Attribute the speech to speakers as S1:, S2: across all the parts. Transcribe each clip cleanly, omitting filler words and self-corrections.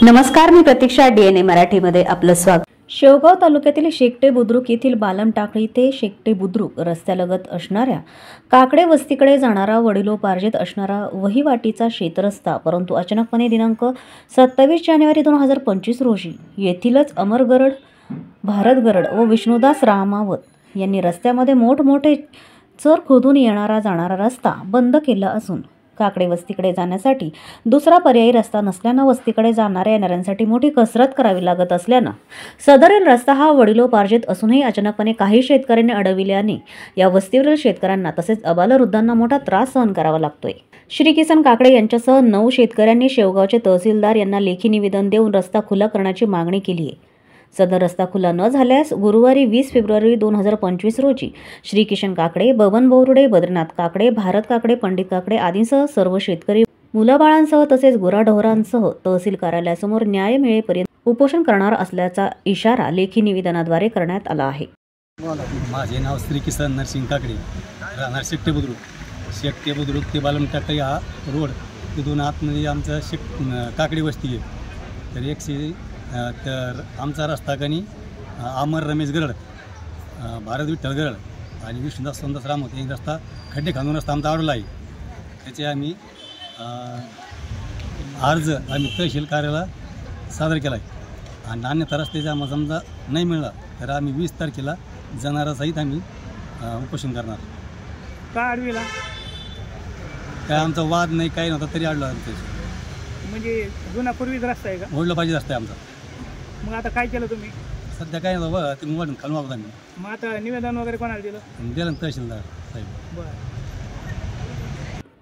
S1: नमस्कार, मी प्रतीक्षा. DNA मराठीमध्ये आपलं स्वागत. शेवगाव तालुक्यातील शेकटे बुद्रुक येथील बालम टाकळी ते शेकटे बुद्रुक रस्त्यालगत असणाऱ्या काकडे वस्तीकडे जाणारा वडिलोपार्जित असणारा वहिवाटीचा शेतरस्ता, परंतु अचानकपणे दिनांक 27 जानेवारी 2025 रोजी येथीलच अमर गरड, भारत गरड व विष्णुदास रामावत यांनी रस्त्यामध्ये मोठमोठे चर खोदून येणारा जाणारा रस्ता बंद केला असून काकडे वस्तीकडे जाण्यासाठी दुसरा पर्यायी रस्ता नसल्यानं वस्तीकडे जाणाऱ्या येणाऱ्यांसाठी मोठी कसरत करावी लागत असल्यानं सदरील रस्ता हा वडिलोपार्जित असूनही अचानकपणे काही शेतकऱ्यांनी अडविल्याने या वस्तीवरील शेतकऱ्यांना तसेच अबालवृद्धांना मोठा त्रास सहन करावा लागतोय. श्री किसन काकडे यांच्यासह 9 शेतकऱ्यांनी शेवगावचे तहसीलदार यांना लेखी निवेदन देऊन रस्ता खुला करण्याची मागणी केली आहे. सदर रस्ता खुला न झाल्यास गुरुवारी 20 फेब्रुवारी 2025 रोजी श्री किशन काकडे, बबन बोरुडे, बद्रीनाथ काकडे, भारत काकडे, पंडित काकडे आदींसह सर्व शेतकरी मुलाबाळांसह तसेच गुराढोरांसह तहसील कार्यालयासमोर न्याय मिळेपर्यंत उपोषण करणार असल्याचा इशारा लेखी निवेदनाद्वारे करण्यात आला आहे.
S2: माझे नाव श्री किसन नरसिंग काकडे, राहणार शेकटे बुद्रुक ते बालम टाकळी हा रोड तिथून आतमध्ये आमचं काकडी वस्ती आहे. तर आमचा रस्ता कनी अमर रमेश गरड, भारत विठ्ठल गरड आणि विष्णुदास सोंदास रामवत यांनी रस्ता खड्डे खांदून रस्ता आमचा अडवला आहे. त्याचे आम्ही अर्ज तहसील कार्यालयाला सादर केला आहे आणि अन्यथा रस्त्याचा आम्हाला समजा नाही मिळाला तर आम्ही 20 तारखेला जाणारासहित आम्ही उपोषण करणार.
S3: का अडविला?
S2: काय आमचा वाद नाही, काही नव्हता तरी अडला.
S3: म्हणजे जुना पूर्वीच रस्ता आहे का?
S2: ओढलं पाहिजे रस्ता आहे आमचा.
S3: मग आता काय केलं तुम्ही?
S2: सध्या काय नव्हतं बघा, ते मोबाईल खालून वागत आम्ही.
S3: मग आता निवेदन वगैरे कोणाला दिलं?
S2: तहसीलदार साहेब.
S3: बरं.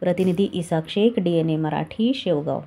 S1: प्रतिनिधी इसाक शेख, DNA मराठी, शेवगाव.